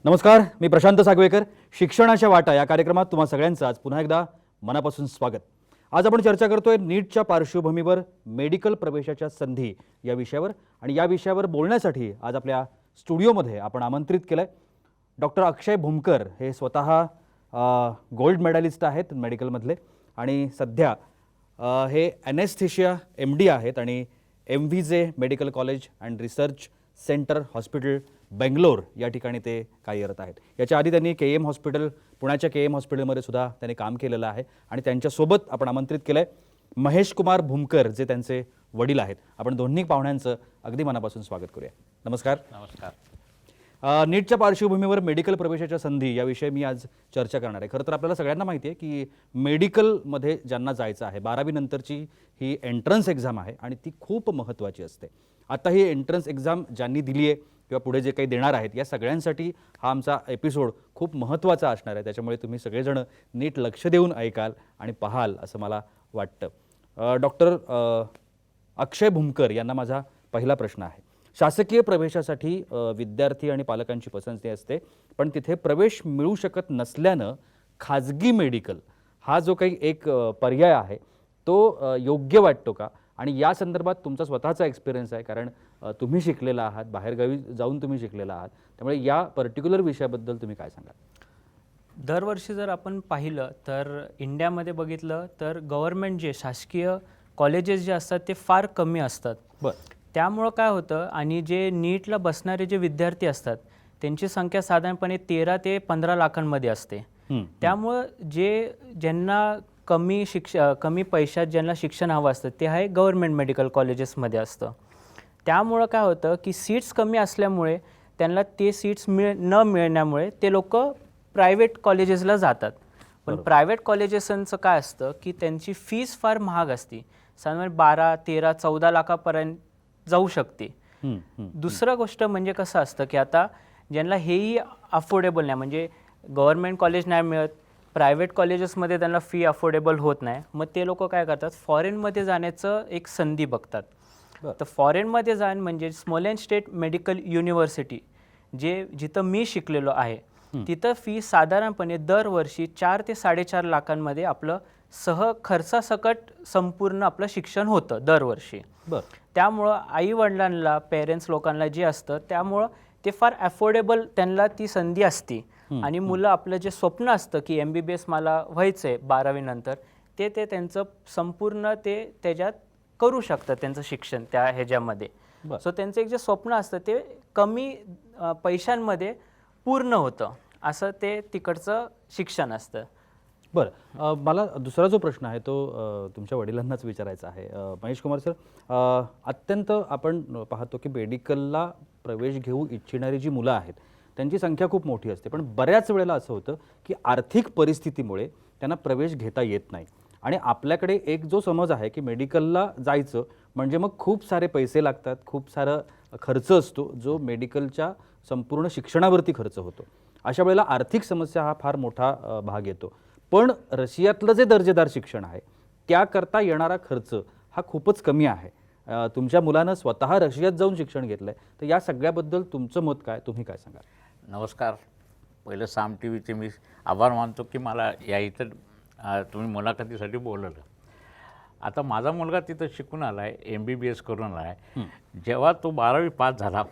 नमस्कार, मी प्रशांत सागवेकर. शिक्षणाच्या वाटा या कार्यक्रमात तुम्हा सगळ्यांचं आज पुन्हा एकदा मनापासून स्वागत. आज आपण चर्चा करतोय नीटच्या पार्श्वभूमीवर मेडिकल प्रवेशाच्या संधी या विषयावर. आणि या विषयावर बोलण्यासाठी आज आपल्या स्टुडिओमध्ये आपण आमंत्रित केलंय डॉक्टर अक्षय भुमकर. हे स्वतः गोल्ड मेडलिस्ट आहेत मेडिकलमधले आणि सध्या हे ॲनेस्थेशिया MD आहेत आणि MVJ medical college and research centre hospital Bangalore या ठिकाणी ते कार्यरत आहेत. याच्या आधी त्यांनी KM हॉस्पिटल, पुण्याच्या KM हॉस्पिटलमध्ये सुद्धा त्यांनी काम केलेलं आहे. आणि त्यांच्यासोबत आपण आमंत्रित केलं आहे महेश कुमार भुमकर, जे त्यांचे वडील आहेत. आपण दोन्ही पाहुण्यांचं अगदी मनापासून स्वागत करूया. नमस्कार. नमस्कार. नीटच्या पार्श्वभूमीवर मेडिकल प्रवेशाच्या संधी याविषयी मी आज चर्चा करणार आहे. खरं तर आपल्याला सगळ्यांना माहिती आहे की मेडिकलमध्ये ज्यांना जायचं आहे 12वी नंतरची ही एंट्रन्स एक्झाम आहे आणि ती खूप महत्त्वाची असते. आता ही एंट्रन्स एक्झाम ज्यांनी दिली आहे किंवा पुढे जे काही देणार आहेत या सगळ्यांसाठी हा आमचा एपिसोड खूप महत्त्वाचा असणार आहे. त्याच्यामुळे तुम्ही सगळेजण नीट लक्ष देऊन ऐकाल आणि पाहाल असं मला वाटतं. डॉक्टर अक्षय भुमकर यांना माझा पहिला प्रश्न आहे. शासकीय प्रवेशासाठी विद्यार्थी आणि पालकांची पसंती असते, पण तिथे प्रवेश मिळू शकत नसल्यानं खाजगी मेडिकल हा जो काही एक पर्याय आहे तो योग्य वाटतो का? आणि या संदर्भात तुमचा स्वतःचा एक्सपिरियन्स आहे, कारण तुम्ही शिकलेला आहात, बाहेरगावी जाऊन तुम्ही शिकलेला आहात, त्यामुळे या पर्टिक्युलर विषयाबद्दल तुम्ही काय सांगाल? दरवर्षी जर आपण पाहिलं तर इंडियामध्ये बघितलं तर गव्हर्नमेंट जे शासकीय कॉलेजेस जे असतात ते फार कमी असतात. त्यामुळं काय होतं, आणि जे नीटला बसणारे जे विद्यार्थी असतात त्यांची संख्या साधारणपणे 13 ते 15 लाखांमध्ये असते. त्यामुळं ज्यांना कमी पैशात ज्यांना शिक्षण हवं असतं ते आहे गव्हर्नमेंट मेडिकल कॉलेजेसमध्ये असतं. त्यामुळं काय होतं की सीट्स कमी असल्यामुळे त्यांना ते सीट्स न मिळण्यामुळे ते लोक प्रायव्हेट कॉलेजेसला जातात. पण प्रायव्हेट कॉलेजेसांचं काय असतं की त्यांची फीस फार महाग असते, साधारण 12, 13, 14 लाखापर्यंत जाऊ शकते. दुसरं गोष्ट म्हणजे कसं असतं की आता ज्यांना हेही अफोर्डेबल नाही, म्हणजे गव्हर्नमेंट कॉलेज नाही मिळत, प्रायव्हेट कॉलेजेसमध्ये त्यांना फी अफोर्डेबल होत नाही, मग ते लोक काय करतात, फॉरेनमध्ये जाण्याचं एक संधी बघतात. तर फॉरेनमध्ये जाणं म्हणजे स्मॉलेंड स्टेट मेडिकल युनिव्हर्सिटी जिथं मी शिकलेलो आहे तिथं फी साधारणपणे दरवर्षी 4 ते 4.5 लाखांमध्ये आपलं खर्चासकट संपूर्ण आपलं शिक्षण होतं दरवर्षी. त्यामुळं आईवडिलांना, पेरेंट्स लोकांना जे असतं त्यामुळं ते फार अफोर्डेबल त्यांना ती संधी असते. आणि मुलं आपलं जे स्वप्न असतं की MBBS मला व्हायचं आहे 12वी नंतर, ते त्यांचं संपूर्ण ते त्याच्यात करू शकतात त्यांचं शिक्षण त्या ह्याच्यामध्ये. सो त्यांचं एक जे स्वप्न असतं ते कमी पैशांमध्ये पूर्ण होतं, असं ते तिकडचं शिक्षण असतं. बरं, मला दुसरा जो प्रश्न आहे तो तुमच्या वडिलांनाच विचारायचा आहे. महेश कुमार सर, अत्यंत आपण पाहतो की मेडिकलला प्रवेश घेऊ इच्छिणारी जी मुलं आहेत त्यांची संख्या खूप मोठी असते, पण बऱ्याच वेळेला असं होतं की आर्थिक परिस्थितीमुळे त्यांना प्रवेश घेता येत नाही. आणि आपल्याकडे एक जो समज आहे की मेडिकलला जायचं म्हणजे मग खूप सारे पैसे लागतात, खूप सारा खर्च असतो जो मेडिकलच्या संपूर्ण शिक्षणावरती खर्च होतो. अशा वेळेला आर्थिक समस्या हा फार मोठा भाग येतो. पण रशियातलं जे दर्जेदार शिक्षण आहे त्याकरता येणारा खर्च हा खूपच कमी आहे. तुमच्या मुलानं स्वतः रशियात जाऊन शिक्षण घेतलं आहे, तर या सगळ्याबद्दल तुमचं मत काय, तुम्ही काय सांगाल? नमस्कार. पहिलं साम TVचे मी आभार मानतो की मला या इथं तुम्ही मुलाखतीसाठी बोलवलं. आता माझा मुलगा तिथं शिकून आला आहे, MBBS करून आला आहे. जेव्हा तो 12वी पास झाला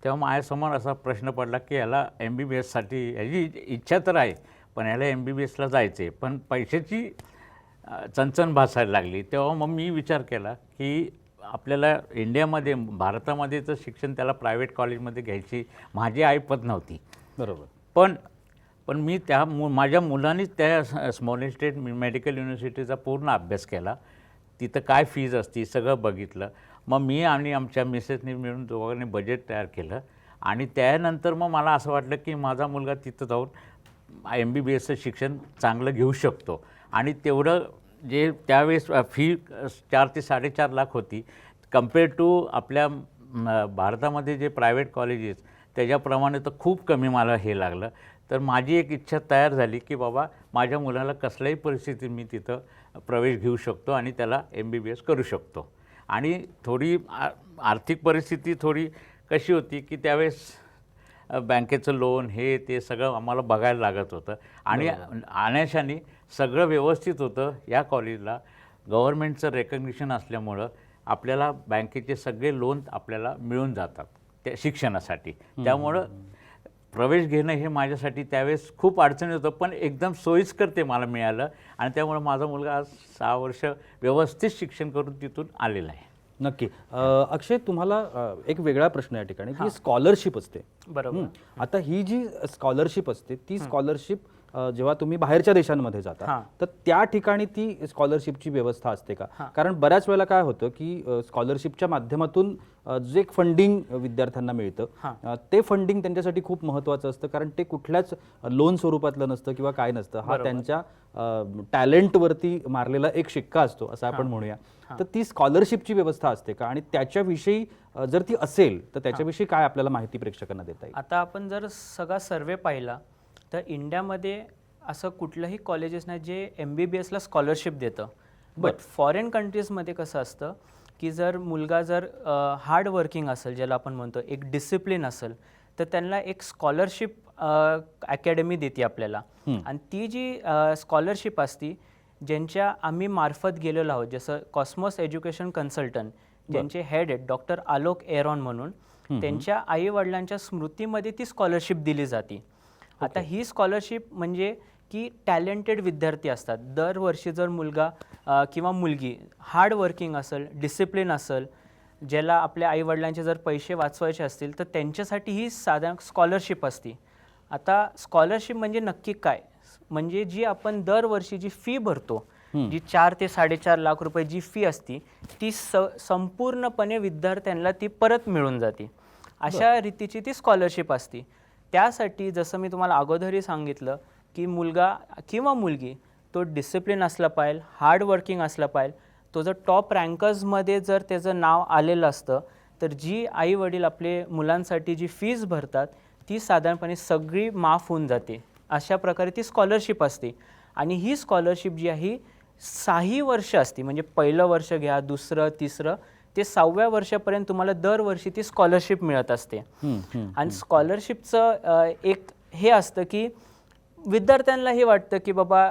तेव्हा माझ्यासमोर असा प्रश्न पडला की याला MBBSसाठी याची इच्छा तर आहे, पण याला MBBSला जायचं आहे, पण पैशाची चणचण भासायला लागली. तेव्हा मग मी विचार केला की आपल्याला इंडियामध्ये, भारतामध्ये तर शिक्षण त्याला प्रायव्हेट कॉलेजमध्ये घ्यायची माझी ऐपत नव्हती. बरोबर. पण मी माझ्या मुलांनीच त्या स्मॉलेंड स्टेट मेडिकल युनिव्हर्सिटीचा पूर्ण अभ्यास केला. तिथं काय फीज असती सगळं बघितलं. मग मी आणि आमच्या मिसेसनी मिळून दोघांनी बजेट तयार केलं आणि त्यानंतर मग मला असं वाटलं की माझा मुलगा तिथं जाऊन MBBSचं शिक्षण चांगलं घेऊ शकतो. आणि तेवढं जे त्यावेळेस फी 4 ते 4.5 लाख होती, कम्पेअर टू आपल्या भारतामध्ये जे प्रायव्हेट कॉलेजेस त्याच्याप्रमाणे तर खूप कमी मला हे लागलं. तर माझी एक इच्छा तयार झाली की बाबा माझ्या मुलाला कसल्याही परिस्थितीत मी तिथं प्रवेश घेऊ शकतो आणि त्याला MBBS करू शकतो. आणि थोडी आर्थिक परिस्थिती थोडी कशी होती की त्यावेळेस बँकेचं लोन हे ते सगळं आम्हाला बघायला लागत होतं आणि अनायाशाने सगळं व्यवस्थित होतं. या कॉलेजला गव्हर्नमेंटचं रेकग्निशन असल्यामुळं आपल्याला बँकेचे सगळे लोन आपल्याला मिळून जातात त्या शिक्षणासाठी. त्यामुळं प्रवेश घेणं हे माझ्यासाठी त्यावेळेस खूप अडचणी होतं, पण एकदम सोयीस्कर ते मला मिळालं आणि त्यामुळे माझा मुलगा आज 6 वर्ष व्यवस्थित शिक्षण करून तिथून आलेला आहे. नक्की. अक्षय, तुम्हाला एक वेगळा प्रश्न या ठिकाणी की स्कॉलरशिप असते. बरोबर. आता ही जी स्कॉलरशिप असते ती स्कॉलरशिप जेव्हा तुम्ही बाहेरच्या देशांमध्ये जाता तर त्या ठिकाणी ती स्कॉलरशिपची व्यवस्था असते का? कारण बऱ्याच वेळेला काय होतं की स्कॉलरशिपच्या माध्यमातून जे फंडिंग विद्यार्थ्यांना मिळतं ते फंडिंग त्यांच्यासाठी खूप महत्त्वाचं असतं, कारण ते कुठल्याच लोन स्वरूपातलं नसतं किंवा काय नसतं. हा त्यांच्या टॅलेंटवरती मारलेला एक शिक्का असतो असं आपण म्हणूया. तर ती स्कॉलरशिपची व्यवस्था असते का, आणि त्याच्याविषयी जर ती असेल तर त्याच्याविषयी काय आपल्याला माहिती प्रेक्षकांना देता येईल? आता आपण जर सगळा सर्वे पाहिला तर इंडियामध्ये असं कुठलंही कॉलेजेस नाही जे MBBSला स्कॉलरशिप देतं. बट फॉरेन कंट्रीजमध्ये कसं असतं की जर मुलगा जर हार्ड वर्किंग असेल, ज्याला आपण म्हणतो एक डिसिप्लिन असेल, तर त्यांना एक स्कॉलरशिप अकॅडमी देते आपल्याला. आणि ती जी स्कॉलरशिप असती ज्यांच्या आम्ही मार्फत गेलेलो आहोत, जसं कॉस्मॉस एज्युकेशन कन्सल्टंट ज्यांचे हेड आहेत डॉक्टर आलोक एरॉन म्हणून, त्यांच्या आईवडिलांच्या स्मृतीमध्ये ती स्कॉलरशिप दिली जाते. आता ही स्कॉलरशिप म्हणजे की टॅलेंटेड विद्यार्थी असतात. दरवर्षी जर मुलगा किंवा मुलगी हार्ड वर्किंग असेल, डिसिप्लिन असेल, ज्याला आपल्या आईवडिलांचे जर पैसे वाचवायचे असतील तर त्यांच्यासाठी ही साधारण स्कॉलरशिप असते. आता स्कॉलरशिप म्हणजे नक्की काय, म्हणजे जी आपण दरवर्षी जी फी भरतो, जी 4 ते 4.5 लाख रुपये जी फी असती ती संपूर्णपणे विद्यार्थ्यांना ती परत मिळून जाते. अशा रीतीची ती स्कॉलरशिप असते. त्यासाठी जसं मी तुम्हाला अगोदरही सांगितलं की मुलगा किंवा मुलगी तो डिसिप्लिन असला पाहिजे, हार्ड वर्किंग असला पाहिजे, तो जर टॉप रँकर्समध्ये जर त्याचं नाव आलेलं असतं तर जी आई वडील आपले मुलांसाठी जी फीज भरतात ती साधारणपणे सगळी माफ होऊन जाते. अशा प्रकारे ती स्कॉलरशिप असते. आणि ही स्कॉलरशिप जी आहे 6 वर्ष असते, म्हणजे पहिलं वर्ष घ्या, दुसरं, तिसरं ते 6व्या वर्षापर्यंत तुम्हाला दरवर्षी ती स्कॉलरशिप मिळत असते. आणि स्कॉलरशिपचं एक हे असतं की विद्यार्थ्यांना हे वाटतं की बाबा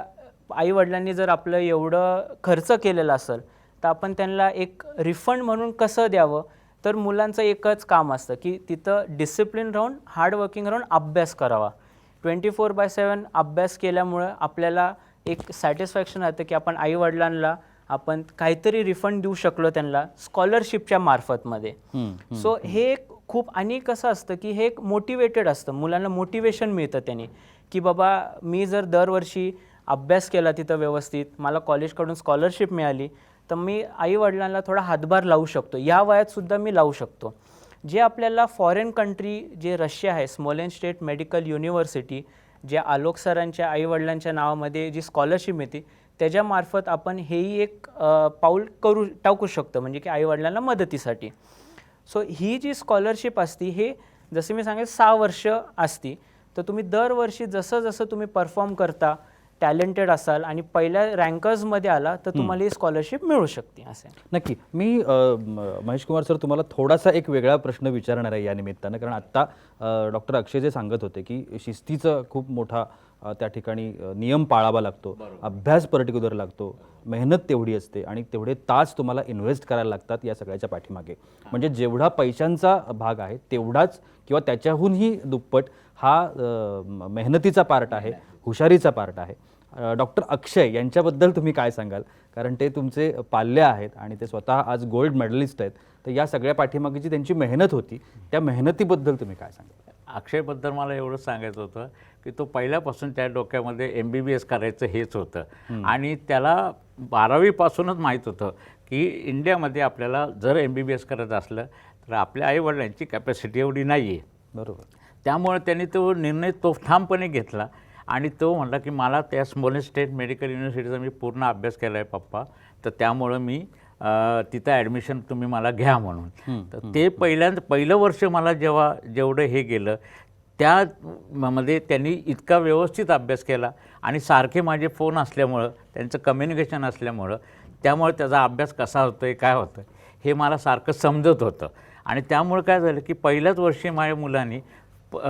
आईवडिलांनी जर आपलं एवढं खर्च केलेला असेल तर आपण त्यांना एक रिफंड म्हणून कसं द्यावं. तर मुलांचं एकच काम असतं की तिथं डिसिप्लिन राहून हार्डवर्किंग राहून अभ्यास करावा. 24/7 अभ्यास केल्यामुळं आपल्याला एक सॅटिस्फॅक्शन येतं की आपण आईवडिलांना आपण काहीतरी रिफंड देऊ शकलो त्यांना स्कॉलरशिपच्या मार्फतमध्ये. सो हे एक खूप, आणि कसं असतं की हे एक मोटिवेटेड असतं, मुलांना मोटिवेशन मिळतं त्याने की बाबा मी जर दरवर्षी अभ्यास केला तिथं व्यवस्थित, मला कॉलेजकडून स्कॉलरशिप मिळाली तर मी आईवडिलांना थोडा हातभार लावू शकतो, या वयातसुद्धा मी लावू शकतो. जे आपल्याला फॉरेन कंट्री जे रशिया आहे, स्मॉलेनस्टेट मेडिकल युनिव्हर्सिटी, जे आलोक सरांच्या आईवडिलांच्या नावामध्ये जी स्कॉलरशिप मिळते त्याच्यामार्फत आपण हेही एक पाऊल टाकू शकतो, म्हणजे की आईवडिलांना मदतीसाठी. सो ही जी स्कॉलरशिप असती हे जसं मी सांगितलं 6 वर्ष असती. तर तुम्ही दरवर्षी जसं जसं तुम्ही परफॉर्म करता, टॅलेंटेड असाल आणि पहिल्या रँकर्समध्ये आला तर तुम्हाला ही स्कॉलरशिप मिळू शकते. असे नक्की. मी महेश कुमार सर तुम्हाला थोडासा एक वेगळा प्रश्न विचारणार आहे या निमित्तानं, कारण आत्ता डॉक्टर अक्षय जे सांगत होते की शिस्तीचं खूप मोठा त्या ठिकाणी नियम पाळावा लागतो, अभ्यास पर्टिक्युलर लागतो, मेहनत तेवढी असते आणि तेवढे तास तुम्हाला इन्व्हेस्ट करायला लागतात या सगळ्याच्या पाठीमागे. म्हणजे जेवढा पैशांचा भाग आहे तेवढाच किंवा त्याच्याहूनही दुप्पट हा मेहनतीचा पार्ट आहे, हुशारीचा पार्ट आहे. डॉक्टर अक्षय यांच्याबद्दल तुम्ही काय सांगाल, कारण ते तुमचे पाल्य आहेत आणि ते स्वतः आज गोल्ड मेडलिस्ट आहेत. तर या सगळ्या पाठीमागे जी त्यांची मेहनत होती त्या मेहनतीबद्दल तुम्ही काय सांगाल? अक्षयबद्दल मला एवढंच सांगायचं होतं की तो पहिल्यापासून त्या डोक्यामध्ये MBBS करायचं हेच होतं आणि त्याला 12वीपासूनच माहीत होतं की इंडियामध्ये आपल्याला जर MBBS करायचं असलं तर आपल्या आईवडिलांची कॅपॅसिटी एवढी नाही आहे. बरोबर. त्यामुळे त्यांनी तो निर्णय तो ठामपणे घेतला आणि तो म्हटला की मला त्या स्मॉलेनस्टेट मेडिकल युनिव्हर्सिटीचा मी पूर्ण अभ्यास केला आहे पप्पा, तर त्यामुळं मी तिथं ॲडमिशन तुम्ही मला घ्या म्हणून. तर ते पहिलं वर्ष मला जेवढं हे गेलं त्यामध्ये त्यांनी इतका व्यवस्थित अभ्यास केला आणि सारखे माझे फोन असल्यामुळं, त्यांचं कम्युनिकेशन असल्यामुळं, त्यामुळे त्याचा अभ्यास कसा होतो आहे काय होतं हे मला सारखं समजत होतं. आणि त्यामुळे काय झालं की पहिल्याच वर्षी माझ्या मुलांनी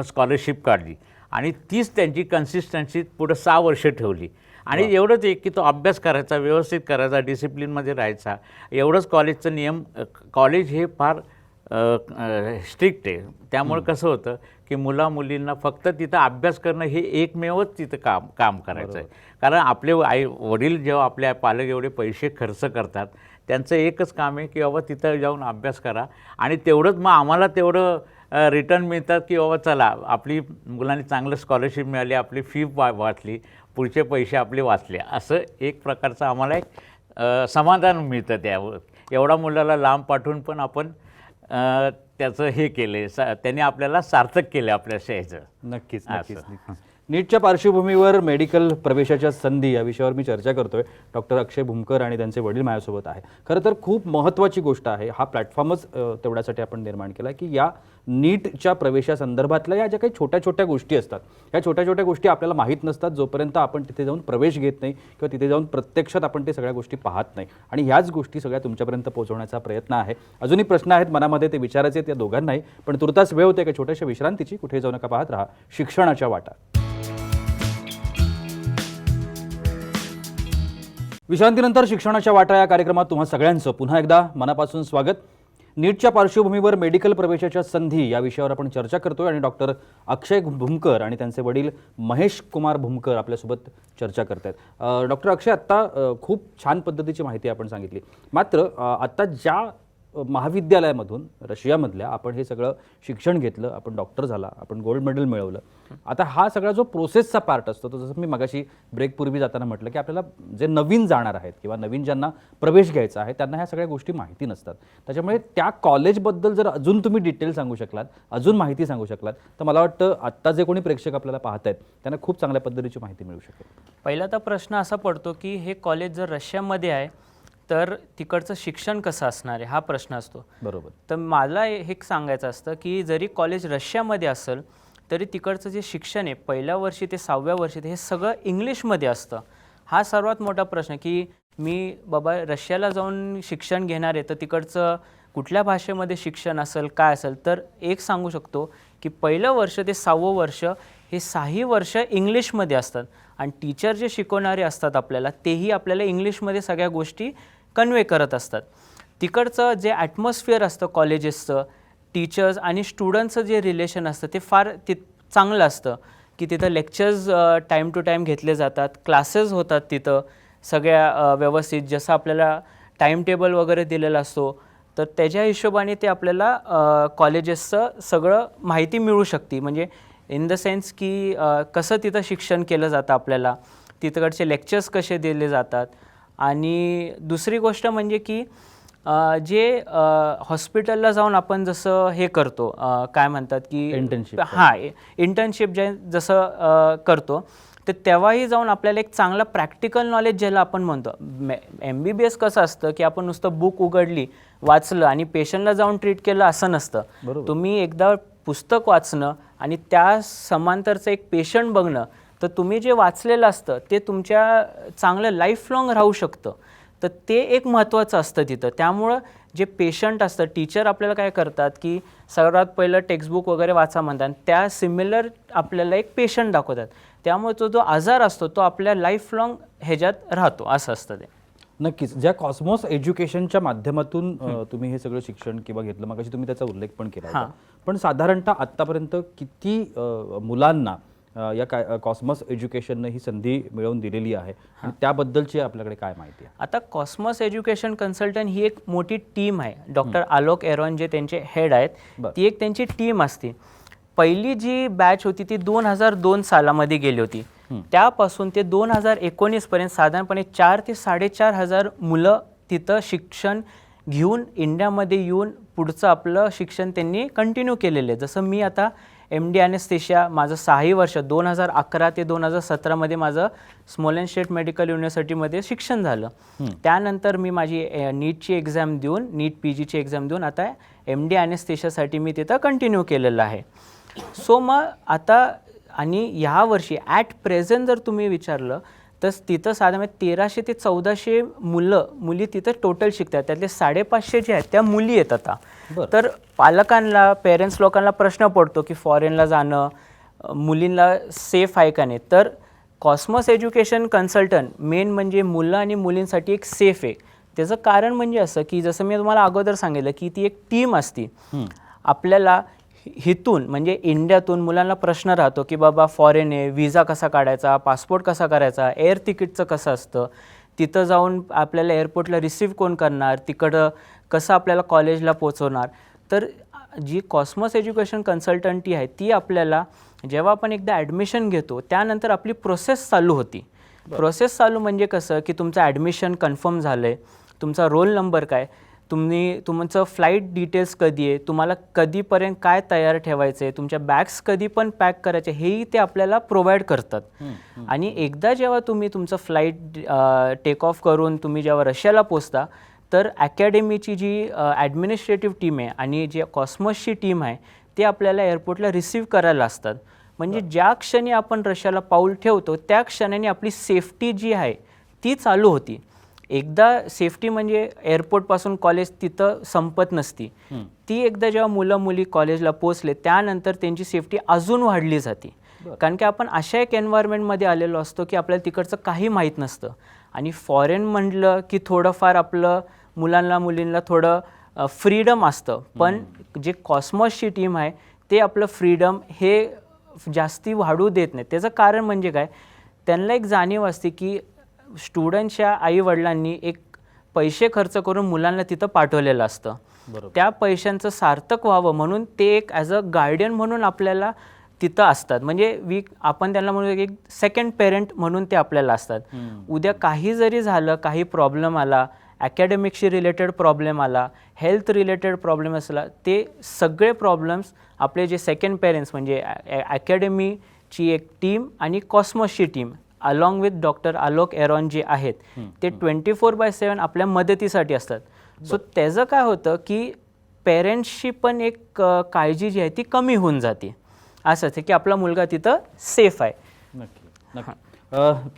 स्कॉलरशिप काढली आणि तीच त्यांची कन्सिस्टन्सी पुढं 6 वर्ष ठेवली. आणि एवढंच एक की तो अभ्यास करायचा, व्यवस्थित करायचा, डिसिप्लिनमध्ये राहायचा. एवढंच कॉलेजचं नियम. कॉलेज हे फार स्ट्रिक्ट आहे. त्यामुळे कसं होतं की मुलींना फक्त तिथं अभ्यास करणं हे एकमेवच तिथं काम करायचं आहे. कारण आपले वडील जेव्हा आपल्या पालक एवढे पैसे खर्च करतात, त्यांचं एकच काम आहे की बाबा तिथं जाऊन अभ्यास करा आणि तेवढंच मग आम्हाला तेवढं रिटर्न मिळतात की बाबा चला आपली मुलांनी चांगलं स्कॉलरशिप मिळाली, आपली फी वाचली, पुढचे पैसे आपले वाचले, असं एक प्रकारचं आम्हाला एक समाधान मिळतं. त्यावर एवढा मुलाला लांब पाठवून पण आपण त्याचं हे केले, त्यांनी आपल्याला सार्थक केलं आपल्या शहराचं. नक्कीच. नीटच्या पार्श्वभूमीवर मेडिकल प्रवेशाच्या संधी या विषयावर मी चर्चा करतोय. डॉक्टर अक्षय भुमकर आणि त्यांचे वडील माझ्यासोबत आहे. खरं तर खूप महत्त्वाची गोष्ट आहे. हा प्लॅटफॉर्मच तेवढ्यासाठी आपण निर्माण केला की या नीटच्या प्रवेशासंदर्भातल्या या ज्या काही छोट्या छोट्या गोष्टी असतात, या छोट्या छोट्या गोष्टी आपल्याला माहीत नसतात जोपर्यंत आपण तिथे जाऊन प्रवेश घेत नाही किंवा तिथे जाऊन प्रत्यक्षात आपण ते सगळ्या गोष्टी पाहत नाही. आणि ह्याच गोष्टी सगळ्या तुमच्यापर्यंत पोहोचवण्याचा प्रयत्न आहे. अजूनही प्रश्न आहेत मनामध्ये, ते विचारायचे त्या दोघांनाही. पण तुर्तास वेळ होते एका छोट्याशा विश्रांतीची. कुठे जाऊ नका, पाहत राहा शिक्षणाच्या वाटा. विश्रांतीनंतर शिक्षणाच्या वाटा या कार्यक्रमात तुम्हा सगळ्यांचं पुन्हा एकदा मनापासून स्वागत. नीटच्या पार्श्वभूमीवर मेडिकल प्रवेशाच्या संधी या विषयावर आपण चर्चा करतोय आणि डॉक्टर अक्षय भुमकर आणि त्यांचे वडील महेश कुमार भुमकर आपल्यासोबत चर्चा करत आहेत. डॉक्टर अक्षय, आत्ता खूप छान पद्धतीची माहिती आपण सांगितली. मात्र आत्ता ज्या महाविद्यालयामधून रशियामधल्या आपण हे सगळं शिक्षण घेतलं, आपण डॉक्टर झाला, आपण गोल्ड मेडल मिळवलं, आता हा सगळा जो प्रोसेसचा पार्ट असतो, तो जसं मी मगाशी ब्रेकपूर्वी जाताना म्हटलं की आपल्याला जे नवीन जाणार आहेत किंवा नवीन ज्यांना प्रवेश घ्यायचा आहे त्यांना ह्या सगळ्या गोष्टी माहिती नसतात. त्याच्यामुळे त्या कॉलेजबद्दल जर अजून तुम्ही डिटेल सांगू शकलात, अजून माहिती सांगू शकलात, तर मला वाटतं आत्ता जे कोणी प्रेक्षक आपल्याला पाहत आहेत त्यांना खूप चांगल्या पद्धतीची माहिती मिळू शकेल. पहिला तर प्रश्न असा पडतो की हे कॉलेज जर रशियामध्ये आहे तर तिकडचं शिक्षण कसं असणार आहे, हा प्रश्न असतो. बरोबर. तर मला हे सांगायचं असतं की जरी कॉलेज रशियामध्ये असेल तरी तिकडचं जे शिक्षण आहे पहिल्या वर्षी ते 6व्या वर्षी हे सगळं इंग्लिशमध्ये असतं. हा सर्वात मोठा प्रश्न की मी बाबा रशियाला जाऊन शिक्षण घेणार आहे तर तिकडचं कुठल्या भाषेमध्ये शिक्षण असेल, काय असेल. तर एक सांगू शकतो की पहिलं वर्ष ते 6वं वर्ष हे 6ही वर्ष इंग्लिशमध्ये असतात आणि टीचर जे शिकवणारे असतात आपल्याला तेही आपल्याला इंग्लिशमध्ये सगळ्या गोष्टी कन्वे करत असतात. तिकडचं जे ॲटमॉस्फिअर असतं कॉलेजेसचं, टीचर्स आणि स्टुडंट्सचं जे रिलेशन असतं ते फार चांगलं असतं की तिथं लेक्चर्स टाईम टू टाईम घेतले जातात, क्लासेस होतात तिथं सगळ्या व्यवस्थित, जसं आपल्याला टाईम टेबल वगैरे दिलेला असतो. तर त्याच्या हिशोबाने ते आपल्याला कॉलेजेसचं सगळं माहिती मिळू शकते. म्हणजे इन द सेन्स की कसं तिथं शिक्षण केलं जातं, आपल्याला तिकडचे लेक्चर्स कसे दिले जातात. आणि दुसरी गोष्ट म्हणजे की जे हॉस्पिटलला जाऊन आपण जसं हे करतो, काय म्हणतात की इंटर्नशिप. इंटर्नशिप जसं करतो, तर तेव्हाही जाऊन आपल्याला एक चांगला प्रॅक्टिकल नॉलेज ज्याला आपण म्हणतो. MBBS कसं असतं की आपण नुसतं बुक उघडली, वाचलं आणि पेशंटला जाऊन ट्रीट केलं असं नसतं. तुम्ही एकदा पुस्तक वाचणं आणि त्या समांतरचं एक पेशंट बघणं, तर तुम्ही जे वाचलेलं असतं ते तुमच्या चांगलं लाईफ लाँग राहू शकतं. तर ते एक महत्त्वाचं असतं तिथं. त्यामुळं जे पेशंट असतं, टीचर आपल्याला काय करतात की सर्वात पहिलं टेक्स्टबुक वगैरे वाचा म्हणतात, त्या सिमिलर आपल्याला एक पेशंट दाखवतात. त्यामुळे तो जो आजार असतो तो आपल्या लाईफ लाँग ह्याच्यात राहतो, असं असतं ते. नक्कीच. ज्या कॉस्मॉस एज्युकेशनच्या माध्यमातून तुम्ही हे सगळं शिक्षण किंवा घेतलं, मगाशी तुम्ही त्याचा उल्लेख पण केला होता, पण साधारणतः आत्तापर्यंत किती मुलांना या कॉस्मॉस एज्युकेशननं ही संधी मिळवून दिलेली आहे आणि त्याबद्दलची आपल्याकडे काय माहिती आहे? आता कॉस्मॉस एज्युकेशन कन्सल्टंट ही एक मोठी टीम आहे. डॉक्टर आलोक एरॉन जे त्यांचे हेड आहेत, ती एक त्यांची टीम असते. पहिली जी बॅच होती ती 2002 सालामध्ये गेली होती. त्यापासून ते 2019 पर्यंत साधारणपणे 4 ते 4,500 मुलं तिथं शिक्षण घेऊन इंडियामध्ये येऊन पुढचं आपलं शिक्षण त्यांनी कंटिन्यू केलेलं आहे. जसं मी आता MD ॲनेस्थेशिया माझं 6ही वर्ष 2011 ते 2017 माझं स्मॉलेनस्टेट मेडिकल युनिव्हर्सिटीमध्ये शिक्षण झालं. त्यानंतर मी माझी नीटची एक्झाम देऊन, नीट PGची एक्झाम देऊन आता MD ॲनेस्थेशियासाठी मी तिथं कंटिन्यू केलेलं आहे. सो मग आता आणि ह्या वर्षी ॲट प्रेझेंट जर तुम्ही विचारलं तर तिथं साधारण 1300 ते 1400 मुली तिथं टोटल शिकतात. त्यातले 550 जे आहेत त्या मुली आहेत आता. बरं. तर पालकांना, पेरेंट्स लोकांना प्रश्न पडतो की फॉरेनला जाणं मुलींना सेफ आहे का नाही. तर कॉस्मॉस एज्युकेशन कन्सल्टंट मेन म्हणजे मुलं आणि मुलींसाठी एक सेफ आहे. त्याचं कारण म्हणजे असं की जसं मी तुम्हाला अगोदर सांगितलं की ती एक टीम असती. आपल्याला हितून म्हणजे इंडियातून मुलांना प्रश्न राहतो की बाबा फॉरेन आहे, विजा कसा काढायचा, पासपोर्ट कसा करायचा, एअर तिकीटचं कसं असतं, तिथं जाऊन आपल्याला एअरपोर्टला रिसीव्ह कोण करणार, तिकडं कसं आपल्याला कॉलेजला पोचवणार. तर जी कॉस्मॉस एज्युकेशन कन्सल्टंटी आहे ती आपल्याला जेव्हा आपण एकदा ॲडमिशन घेतो त्यानंतर आपली प्रोसेस चालू होती. प्रोसेस चालू म्हणजे कसं की तुमचं ॲडमिशन कन्फर्म झालं आहे, तुमचा रोल नंबर काय, तुमचं फ्लाईट डिटेल्स कधी आहे, तुम्हाला कधीपर्यंत काय तयार ठेवायचं आहे, तुमच्या बॅग्स कधी पण पॅक करायचे, हेही ते आपल्याला प्रोव्हाइड करतात. आणि एकदा जेव्हा तुम्ही तुमचं फ्लाईट टेक ऑफ करून तुम्ही जेव्हा रशियाला पोचता तर अकॅडमीची जी ॲडमिनिस्ट्रेटिव्ह टीम आहे आणि जी कॉस्मॉसची टीम आहे ते आपल्याला एअरपोर्टला रिसीव्ह करायला असतात. म्हणजे ज्या क्षणी आपण रशियाला पाऊल ठेवतो त्या क्षणाने आपली सेफ्टी जी आहे ती चालू होती. एकदा सेफ्टी म्हणजे एअरपोर्टपासून कॉलेज तिथं संपत नसती. ती एकदा जेव्हा मुलं मुली कॉलेजला पोचले त्यानंतर त्यांची सेफ्टी अजून वाढली जाते. कारण की आपण अशा एक एन्व्हायरमेंटमध्ये आलेलो असतो की आपल्याला तिकडचं काही माहीत नसतं. आणि फॉरेन म्हटलं की थोडंफार आपलं मुलांना मुलींना थोडं फ्रीडम असतं. पण जे कॉस्मॉसची टीम आहे ते आपलं फ्रीडम हे जास्ती वाढू देत नाही. त्याचं कारण म्हणजे काय, त्यांना एक जाणीव असते की स्टुडंटच्या आईवडिलांनी एक पैसे खर्च करून मुलांना तिथं पाठवलेलं असतं. त्या पैशांचं सार्थक व्हावं म्हणून ते एक ॲज अ गार्डियन म्हणून आपल्याला तिथं असतात. म्हणजे आपण त्यांना म्हणू एक सेकंड पेरेंट म्हणून ते आपल्याला असतात. उद्या काही जरी झालं, काही प्रॉब्लेम आला, ॲकॅडमिकशी रिलेटेड प्रॉब्लेम आला, हेल्थ रिलेटेड प्रॉब्लेम असला, ते सगळे प्रॉब्लेम्स आपले जे सेकंड पेरेंट्स म्हणजे अकॅडमीची एक टीम आणि कॉस्मॉसची team along with doctor Alok Aeron जे आहेत ते 24/7 आपल्या मदतीसाठी असतात. सो त्याचं काय होतं की पेरेंट्सची पण एक काळजी जी आहे ती कमी होऊन जाते. असंच आहे की आपला मुलगा तिथं सेफ आहे. नक्की.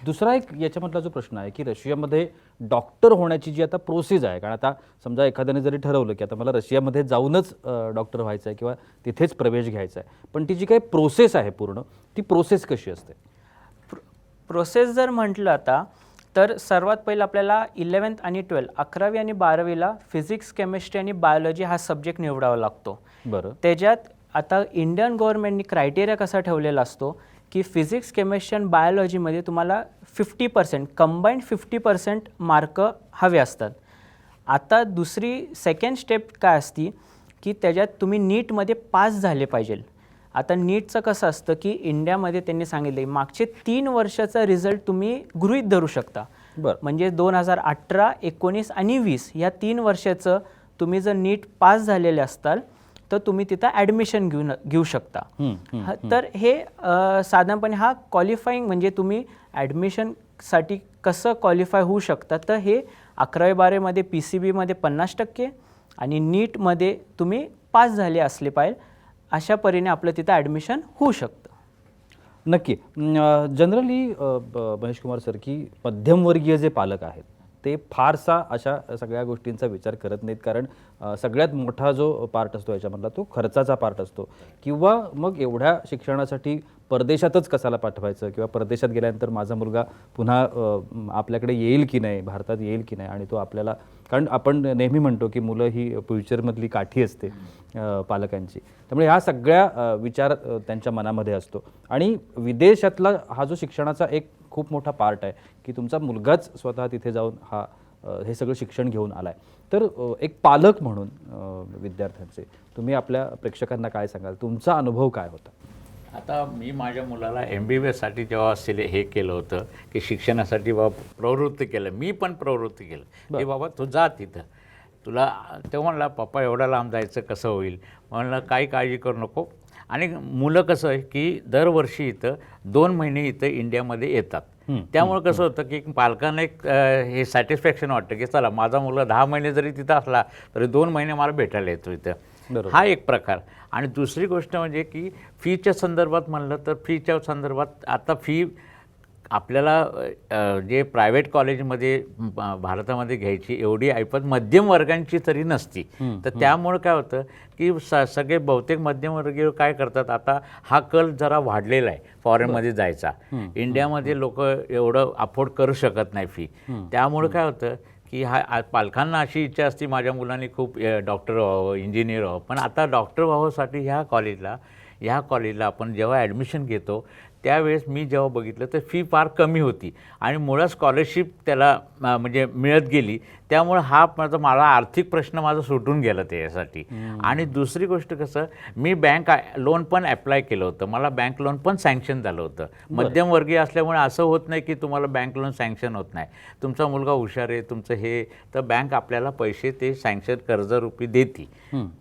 दुसरा एक याच्यामधला जो प्रश्न आहे की रशियामध्ये डॉक्टर होण्याची जी आता प्रोसेस आहे, कारण आता समजा एखाद्याने जरी ठरवलं की आता मला रशियामध्ये जाऊनच डॉक्टर व्हायचं आहे किंवा तिथेच प्रवेश घ्यायचा आहे, पण ती जी काही प्रोसेस आहे पूर्ण ती प्रोसेस कशी असते? प्रोसेस जर म्हटलं आता तर सर्वात पहिलं आपल्याला 11th आणि 12th 11वी आणि 12वीला फिजिक्स, केमिस्ट्री आणि बायोलॉजी हा सब्जेक्ट निवडावा लागतो. बरं. त्याच्यात आता इंडियन गव्हर्नमेंटनी क्रायटेरिया कसा ठेवलेला असतो की फिजिक्स, केमिस्ट्री आणि बायोलॉजीमध्ये तुम्हाला 50% कंबाईंड 50% मार्क हवे असतात. आता सेकंड स्टेप काय असती की त्याच्यात तुम्ही नीटमध्ये पास झाले पाहिजे. आता नीटचं कसं असतं की इंडियामध्ये त्यांनी सांगितले मागचे 3 वर्षाचा रिझल्ट तुम्ही गृहीत धरू शकता. म्हणजे 2018, 19 आणि 20 या 3 वर्षाचं तुम्ही जर नीट पास झालेले असताल तर तुम्ही तिथं ॲडमिशन घेऊ शकता. तर हे साधारणपणे हा क्वालिफाईंग म्हणजे तुम्ही ॲडमिशनसाठी कसं क्वालिफाय होऊ शकता, तर हे 11वी 12वीमध्ये PCBमध्ये 50% आणि नीटमध्ये तुम्ही पास झाले असले पाहिजे. अशा परीने आपलं तिथं ॲडमिशन होऊ शकतं. नक्की. जनरली महेश कुमार सर की मध्यमवर्गीय जे पालक आहेत ते फारसा अशा सगळ्या गोष्टींचा विचार करत नाहीत, कारण सगळ्यात मोठा जो पार्ट असतो याच्यामधला तो खर्चाचा पार्ट असतो, किंवा मग एवढ्या शिक्षणासाठी परदेशातच कसाला पाठवायचं, किंवा परदेशात गेल्यानंतर माझा मुलगा पुन्हा आपल्याकडे येईल की नाही, भारतात येईल की नाही. आणि तो आपल्याला, कारण आपण नेहमी म्हणतो की मुलं ही फ्युचरमधली काठी असते पालकांची, त्यामुळे ह्या सगळ्या विचार त्यांच्या मनामध्ये असतो. आणि विदेशातला हा जो शिक्षणाचा एक खूप मोठा पार्ट आहे की तुमचा मुलगाच स्वतः तिथे जाऊन हे सगळं शिक्षण घेऊन आलाय. तर एक पालक म्हणून विद्यार्थ्यांचे तुम्ही आपल्या प्रेक्षकांना काय सांगाल, तुमचा अनुभव काय होता? आता मी माझ्या मुलाला MBBSसाठी जेव्हा हे केलं होतं की शिक्षणासाठी बाबा प्रवृत्त केलं, मी पण प्रवृत्त केलं की बाबा तू जा तिथं, तुला तेव्हा म्हणला पप्पा एवढा लांब जायचं कसं होईल, म्हणलं काही काळजी करू नको. आणि मुलं कसं आहे की दरवर्षी इथं 2 महिने इथं इंडियामध्ये येतात. त्यामुळे कसं होतं की पालकांना एक हे सॅटिस्फॅक्शन वाटतं की चला माझा मुलगा 10 महिने जरी तिथं असला तरी 2 महिने मला भेटायला येतो इथं. हा एक प्रकार. आणि दुसरी गोष्ट म्हणजे की फीच्या संदर्भात म्हणलं तर फीच्या संदर्भात आता फी आपल्याला जे प्रायव्हेट कॉलेजमध्ये भारतामध्ये घ्यायची एवढी ऐपत मध्यम वर्गांची तरी नसती. तर त्यामुळं काय होतं की सगळे बहुतेक मध्यमवर्गीय काय करतात, आता हा कल जरा वाढलेला आहे फॉरेनमध्ये जायचा. इंडियामध्ये लोक एवढं अफोर्ड करू शकत नाही फी. त्यामुळं काय होतं की पालकांना अशी इच्छा असते माझ्या मुलांनी खूप डॉक्टर व्हावं, इंजिनियर व्हावं. पण आता डॉक्टर व्हावंसाठी ह्या कॉलेजला आपण जेव्हा ॲडमिशन घेतो त्यावेळेस मी जेव्हा बघितलं तर फी फार कमी होती आणि मुळात स्कॉलरशिप त्याला म्हणजे मिळत गेली. त्यामुळं हा मला आर्थिक प्रश्न माझा सुटून गेला त्यासाठी. आणि दुसरी गोष्ट कसं, मी बँक लोन पण ॲप्लाय केलं होतं, मला बँक लोन पण सँक्शन झालं होतं. मध्यमवर्गीय असल्यामुळे असं होत नाही की तुम्हाला बँक लोन सँक्शन होत नाही. तुमचा मुलगा हुशार आहे, तुमचं हे, तर बँक आपल्याला पैसे ते सँक्शन कर्जरूपी देते.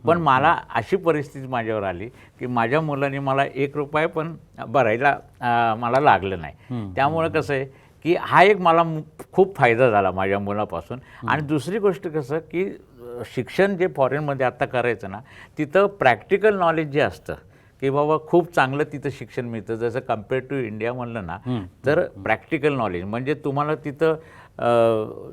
पण मला अशी परिस्थिती माझ्यावर आली की माझ्या मुलाने मला 1 रुपया पण भरायला मला लागलं नाही. त्यामुळं कसं आहे की हा एक मला खूप फायदा झाला माझ्या मुलापासून. आणि दुसरी गोष्ट कसं की शिक्षण जे फॉरेनमध्ये आत्ता करायचं ना, तिथं प्रॅक्टिकल नॉलेज जे असतं की बाबा खूप चांगलं तिथं शिक्षण मिळतं. जसं कम्पेअर टू इंडिया म्हणलं ना, तर प्रॅक्टिकल नॉलेज म्हणजे तुम्हाला तिथं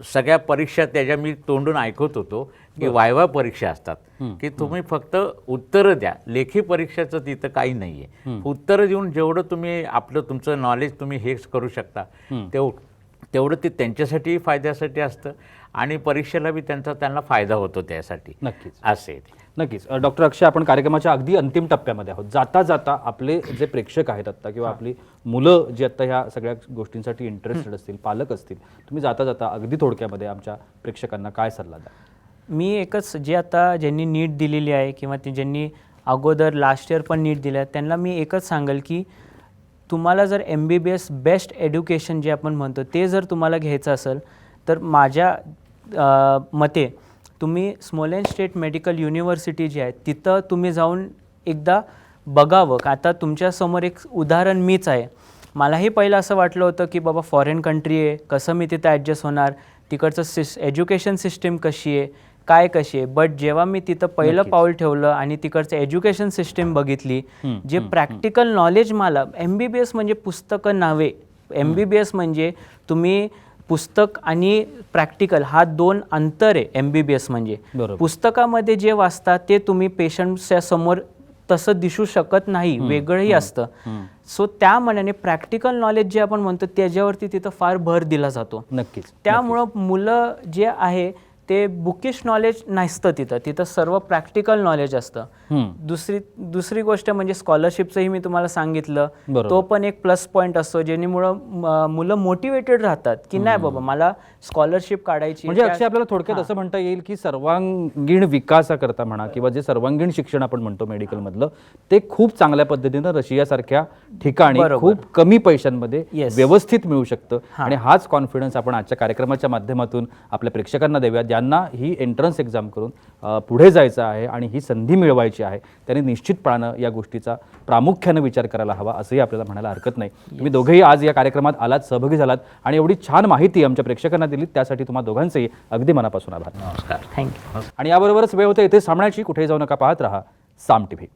सगळ्या परीक्षा त्याच्या मी तोंडून ऐकत होतो की वायवा परीक्षा असतात की तुम्ही फक्त उत्तरं द्या. लेखी परीक्षाचं तिथं काही नाही आहे. उत्तरं देऊन जेवढं तुम्ही तुमचं नॉलेज तुम्ही हेच करू शकता तेवढं ते त्यांच्यासाठी फायद्यासाठी असतं आणि परीक्षेला बी त्यांना फायदा होतो त्यासाठी. नक्कीच असे नक्कीच. डॉक्टर अक्षय, आपण कार्यक्रमाच्या अगदी अंतिम टप्प्यामध्ये आहोत. जाता जाता आपले जे प्रेक्षक आहेत आत्ता किंवा आपली मुलं जी आत्ता ह्या सगळ्या गोष्टींसाठी इंटरेस्टेड असतील, पालक असतील, तुम्ही जाता जाता अगदी थोडक्यामध्ये आमच्या प्रेक्षकांना काय सल्ला द्या? मी एकच, जे आता ज्यांनी नीट दिलेली आहे किंवा ज्यांनी अगोदर लास्ट इयर पण नीट दिलं आहे, त्यांना मी एकच सांगेल की तुम्हाला जर MBBS बेस्ट एड्युकेशन जे आपण म्हणतो ते जर तुम्हाला घ्यायचं असेल तर माझ्या मते तुम्ही स्मॉलेंड स्टेट मेडिकल युनिव्हर्सिटी जी आहे तिथं तुम्ही जाऊन एकदा बघावं. आता तुमच्यासमोर एक उदाहरण मीच आहे. मलाही पहिलं असं वाटलं होतं की बाबा फॉरेन कंट्री आहे, कसं मी तिथं ॲडजस्ट होणार, तिकडचं एज्युकेशन सिस्टीम कशी आहे, काय कशी आहे. बट जेव्हा मी तिथं पहिलं पाऊल ठेवलं आणि तिकडचं एज्युकेशन सिस्टीम बघितली, जे प्रॅक्टिकल नॉलेज मला, MBBS म्हणजे पुस्तकं नव्हे. MBBS म्हणजे तुम्ही पुस्तक आणि प्रॅक्टिकल हा 2 अंतर आहे. MBBS म्हणजे पुस्तकामध्ये जे वाचता ते तुम्ही पेशंटच्या समोर तसं दिसू शकत नाही, वेगळंही असतं. सो त्या मनाने प्रॅक्टिकल नॉलेज जे आपण म्हणतो त्याच्यावरती तिथं फार भर दिला जातो. नक्कीच. त्यामुळं मुलं जे आहे ते बुकिश नॉलेज नसतं तिथं सर्व प्रॅक्टिकल नॉलेज असतं. दुसरी गोष्ट म्हणजे स्कॉलरशिपचंही मी तुम्हाला सांगितलं, तो पण एक प्लस पॉईंट असतो ज्यामुळं मुलं मोटिवेटेड राहतात की नाही बाबा मला स्कॉलरशिप काढायची. म्हणजे अक्षय, आपल्याला थोडक्यात असं म्हणता येईल की सर्वांगीण विकासाकरता म्हणा किंवा जे सर्वांगीण शिक्षण आपण म्हणतो मेडिकलमधलं, ते खूप चांगल्या पद्धतीनं रशियासारख्या ठिकाणी खूप कमी पैशांमध्ये व्यवस्थित मिळू शकतं. आणि हाच कॉन्फिडन्स आपण आजच्या कार्यक्रमाच्या माध्यमातून आपल्या प्रेक्षकांना देऊया. ज्यांना ही एंट्रन्स एक्झाम करून पुढे जायचं आहे आणि ही संधी मिळवायची आहे, त्यांनी निश्चितपणानं या गोष्टीचा प्रामुख्यानं विचार करायला हवा असंही आपल्याला म्हणायला हरकत नाही. तुम्ही दोघेही आज या कार्यक्रमात आलात, सहभागी झालात आणि एवढी छान माहिती आमच्या प्रेक्षकांना दिलीत, त्यासाठी तुम्हा दोघांचेही अगदी मनापासून आभार. नमस्कार. थँक्यू. आणि याबरोबरच वेळ होते इथे थांबण्याची. कुठेही जाऊ नका, पाहत रहा साम TV.